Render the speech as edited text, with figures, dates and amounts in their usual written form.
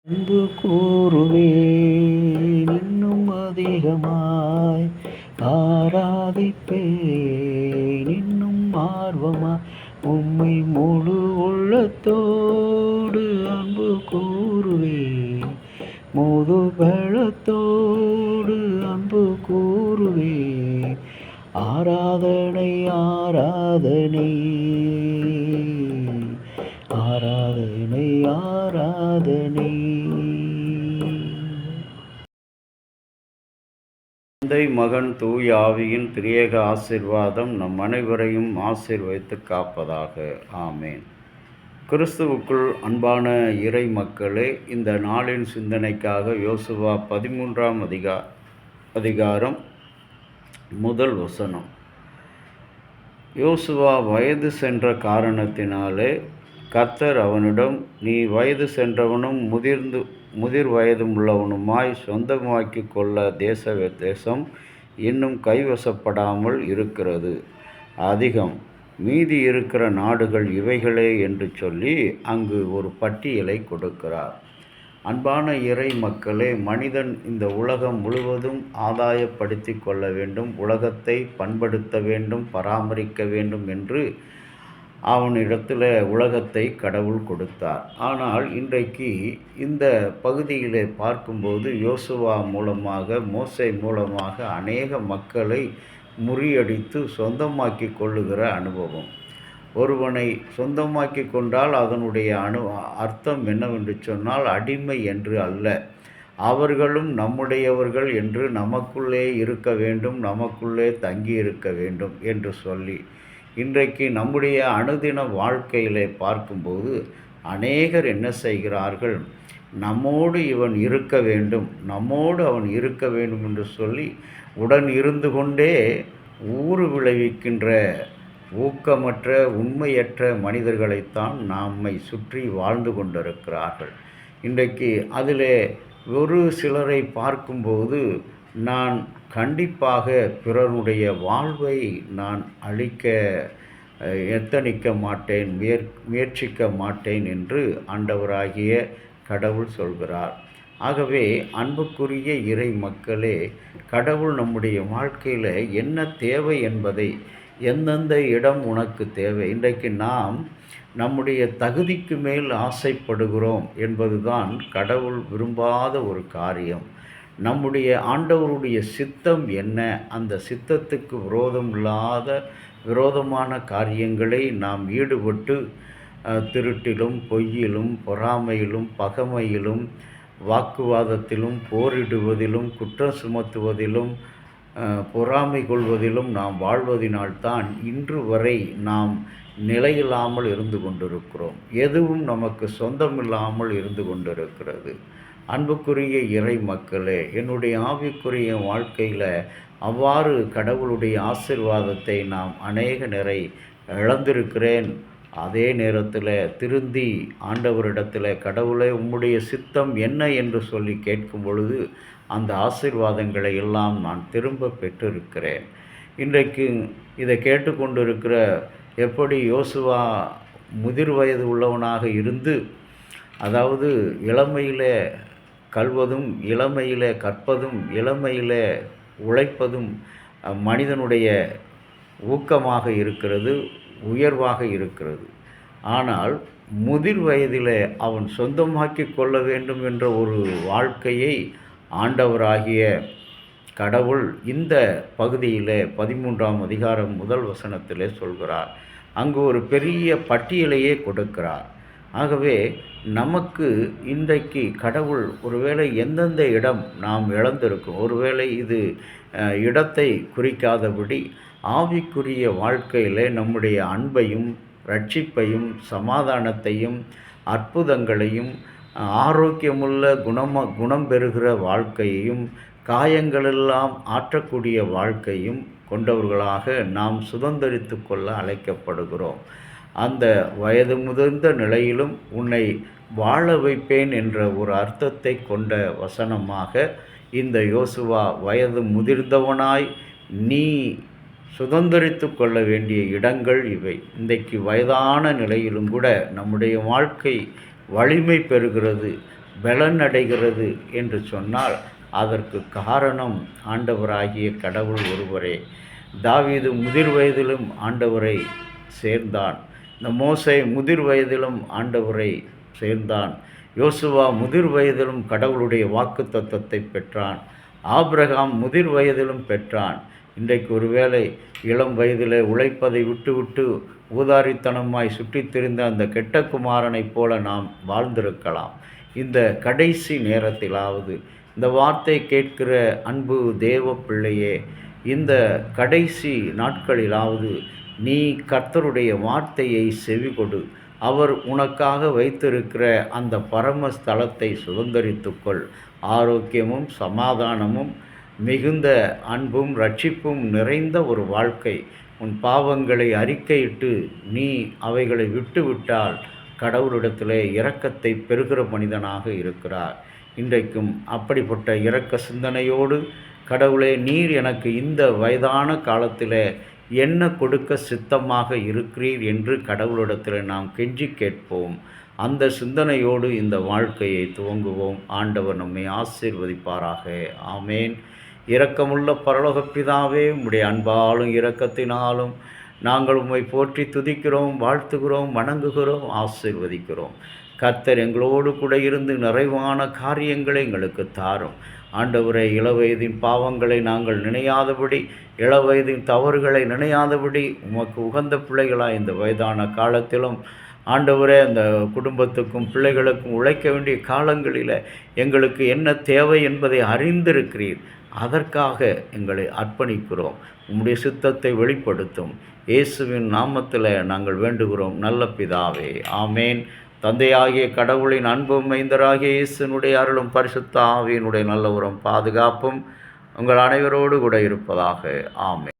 அன்பு கூறுவேன் இன்னும் அதிகமாய், ஆராதிப்பேன் இன்னும் ஆர்வமாய், உம்மை முழு உள்ளத்தோடு அன்பு கூறுவேன், முது பலத்தோடு அன்பு கூறுவேன். ஆராதனை ஆராதனை ஆராதனை ஆராதனை. தந்தை மகன் தூய ஆவியின் திரியேக ஆசீர்வாதம் நம் அனைவரையும் ஆசீர்வதித்து காப்பதாக. ஆமேன். கிறிஸ்துவுக்குள் அன்பான இறை மக்களே, இந்த நாளின் சிந்தனைக்காக யோசுவா 13ஆம் அதிகாரம் முதல் வசனம். யோசுவா வயது சென்ற காரணத்தினாலே கர்த்தர் அவனிடம், நீ வயது சென்றவனும் முதிர் வயதும் உள்ளவனுமாய் சொந்தமாக்கி கொள்ள தேசம் இன்னும் கைவசப்படாமல் இருக்கிறது, அதிகம் மீதி இருக்கிற நாடுகள் இவைகளே என்று சொல்லி அங்கு ஒரு பட்டியலை கொடுக்கிறார். அன்பான இறை மக்களே, மனிதன் இந்த உலகம் முழுவதும் ஆதாயப்படுத்தி கொள்ள வேண்டும், உலகத்தை பண்படுத்த வேண்டும், பராமரிக்க வேண்டும் என்று அவனிடத்தில் உலகத்தை கடவுள் கொடுத்தார். ஆனால் இன்றைக்கு இந்த பகுதியிலே பார்க்கும்போது யோசுவா மூலமாக, மோசே மூலமாக அநேக மக்களை முறியடித்து சொந்தமாக்கி கொள்ளுகிற அனுபவம். ஒருவனை சொந்தமாக்கி கொண்டால் அதனுடைய அர்த்தம் என்னவென்று சொன்னால், அடிமை என்று அல்ல, அவர்களும் நம்முடையவர்கள் என்று நமக்குள்ளே இருக்க வேண்டும், நமக்குள்ளே தங்கி இருக்க வேண்டும் என்று சொல்லி இன்றைக்கு நம்முடைய அனுதின வாழ்க்கையிலே பார்க்கும்போது அநேகர் என்ன செய்கிறார்கள், நம்மோடு இவன் இருக்க வேண்டும், நம்மோடு அவன் இருக்க வேண்டும் என்று சொல்லி உடன் இருந்து கொண்டே ஊறு விளைவிக்கின்ற ஊக்கமற்ற உண்மையற்ற மனிதர்களைத்தான் நம்மை சுற்றி வாழ்ந்து கொண்டிருக்கிறார்கள். இன்றைக்கு அதில் ஒரு சிலரை பார்க்கும்போது நான் கண்டிப்பாக பிறருடைய வாழ்வை நான் அழிக்க எத்தனிக்க மாட்டேன், முயற்சிக்க மாட்டேன் என்று ஆண்டவராகிய கடவுள் சொல்கிறார். ஆகவே அன்புக்குரிய இறை மக்களே, கடவுள் நம்முடைய வாழ்க்கையில் என்ன தேவை என்பதை, எந்தெந்த இடம் உனக்கு தேவை, இன்றைக்கு நாம் நம்முடைய தகுதிக்கு மேல் ஆசைப்படுகிறோம் என்பதுதான் கடவுள் விரும்பாத ஒரு காரியம். நம்முடைய ஆண்டவருடைய சித்தம் என்ன, அந்த சித்தத்துக்கு விரோதமான காரியங்களை நாம் ஈடுபட்டு திருட்டிலும், பொய்யிலும், பொறாமையிலும், பகைமையிலும், வாக்குவாதத்திலும், போரிடுவதிலும், குற்றம் சுமத்துவதிலும், பொறாமை கொள்வதிலும் நாம் வாழ்வதினால்தான் இன்று வரை நாம் நிலையில்லாமல் இருந்து கொண்டிருக்கிறோம். எதுவும் நமக்கு சொந்தமில்லாமல் இருந்து கொண்டிருக்கிறது. அன்புக்குரிய இறை மக்களே, என்னுடைய ஆவிக்குரிய வாழ்க்கையில் அவ்வாறு கடவுளுடைய ஆசீர்வாதத்தை நாம் அநேக நிறை இழந்திருக்கிறேன். அதே நேரத்தில் திருந்தி ஆண்டவரிடத்தில், கடவுளே உம்முடைய சித்தம் என்ன என்று சொல்லி கேட்கும் பொழுது அந்த ஆசீர்வாதங்களை எல்லாம் நான் திரும்ப பெற்றிருக்கிறேன். இன்றைக்கு இதை கேட்டுக்கொண்டிருக்கிற, எப்படி யோசுவா முதிர் வயது உள்ளவனாக இருந்து, அதாவது இளமையில் கல்வதும், இளமையில் கற்பதும், இளமையில் உழைப்பதும் மனிதனுடைய ஊக்கமாக இருக்கிறது, உயர்வாக இருக்கிறது. ஆனால் முதிர் வயதில் அவன் சொந்தமாக்கி கொள்ள வேண்டும் என்ற ஒரு வாழ்க்கையை ஆண்டவராகிய கடவுள் இந்த பகுதியில் 13ஆம் அதிகாரம் முதல் வசனத்திலே சொல்கிறார். அங்கு ஒரு பெரிய பட்டியலையே கொடுக்கிறார். ஆகவே நமக்கு இன்றைக்கு கடவுள் ஒருவேளை எந்தெந்த இடம் நாம் இழந்திருக்கும், ஒருவேளை இது இடத்தை குறிக்காதபடி ஆவிக்குரிய வாழ்க்கையில் நம்முடைய அன்பையும், ரட்சிப்பையும், சமாதானத்தையும், அற்புதங்களையும், ஆரோக்கியமுள்ள குணம் பெறுகிற வாழ்க்கையையும், காயங்களெல்லாம் ஆற்றக்கூடிய வாழ்க்கையும் கொண்டவர்களாக நாம் சுதந்திரித்து கொள்ள அழைக்கப்படுகிறோம். அந்த வயது முதிர்ந்த நிலையிலும் உன்னை வாழ வைப்பேன் என்ற ஒரு அர்த்தத்தை கொண்ட வசனமாக இந்த யோசுவா வயது முதிர்ந்தவனாய் நீ சுதந்திரித்து கொள்ள வேண்டிய இடங்கள் இவை. இன்றைக்கு வயதான நிலையிலும் கூட நம்முடைய வாழ்க்கை வலிமை பெறுகிறது, பலனடைகிறது என்று சொன்னால் அதற்கு காரணம் ஆண்டவராகிய கடவுள் ஒருவரே. தாவீது முதிர் வயதிலும் ஆண்டவரை சேர்ந்தான். இந்த மோசே முதிர் வயதிலும் ஆண்டவரை சேர்ந்தான். யோசுவா முதிர் வயதிலும் கடவுளுடைய வாக்குத்தத்தத்தை பெற்றான். ஆபிரகாம் முதிர் வயதிலும் பெற்றான். இன்றைக்கு ஒருவேளை இளம் வயதில் உழைப்பதை விட்டுவிட்டு ஊதாரித்தனமாய் சுற்றித் திரிந்த அந்த கெட்ட குமாரனைப் போல நாம் வாழ்ந்திருக்கலாம். இந்த கடைசி நேரத்திலாவது இந்த வார்த்தை கேட்கிற அன்பு தேவ பிள்ளையே, இந்த கடைசி நாட்களிலாவது நீ கர்த்தருடைய வார்த்தையை செவிகொடு. அவர் உனக்காக வைத்திருக்கிற அந்த பரம ஸ்தலத்தை சுதந்தரித்துக்கொள். ஆரோக்கியமும் சமாதானமும் மிகுந்த அன்பும் இரட்சிப்பும் நிறைந்த ஒரு வாழ்க்கை. உன் பாவங்களை அறிக்கையிட்டு நீ அவைகளை விட்டுவிட்டால் கடவுளிடத்திலே இரக்கத்தை பெறுகிற மனிதனாக இருக்கிறார். இன்றைக்கும் அப்படிப்பட்ட இரக்க சிந்தனையோடு, கடவுளே, நீர் எனக்கு இந்த வயதான காலத்தில் என்ன கொடுக்க சித்தமாக இருக்கிறீர் என்று கடவுளிடத்தில் நாம் கெஞ்சி கேட்போம். அந்த சிந்தனையோடு இந்த வாழ்க்கையை துவங்குவோம். ஆண்டவர் நம்மை ஆசீர்வதிப்பாராக. ஆமேன். இரக்கமுள்ள பரலோக பிதாவே, உம்முடைய அன்பாலும் இரக்கத்தினாலும் நாங்கள் உம்மை போற்றி துதிக்கிறோம், வாழ்த்துகிறோம், வணங்குகிறோம், ஆசீர்வதிக்கிறோம். கர்த்தர் எங்களோடு கூட இருந்து நிறைவான காரியங்களை எங்களுக்கு தாரும். ஆண்டவரை, இளவயதின் பாவங்களை நாங்கள் நினையாதபடி, இளவயதின் தவறுகளை நினையாதபடி உமக்கு உகந்த பிள்ளைகளாக இந்த வயதான காலத்திலும் ஆண்டவரே, அந்த குடும்பத்துக்கும் பிள்ளைகளுக்கும் உழைக்க வேண்டிய காலங்களில் எங்களுக்கு என்ன தேவை என்பதை அறிந்திருக்கிறீர். அதற்காக எங்களை அர்ப்பணிக்கிறோம். உம்முடைய சித்தத்தை வெளிப்படுத்தும். இயேசுவின் நாமத்தில் நாங்கள் வேண்டுகிறோம் நல்ல பிதாவே. ஆமேன். தந்தையாகிய கடவுளின் அன்பும் மைந்தராகிய இயேசுனுடைய அருளும் பரிசுத்த ஆவியினுடைய நல்ல உரம் பாதுகாப்பும் உங்கள் அனைவரோடு கூட இருப்பதாக. ஆமென்.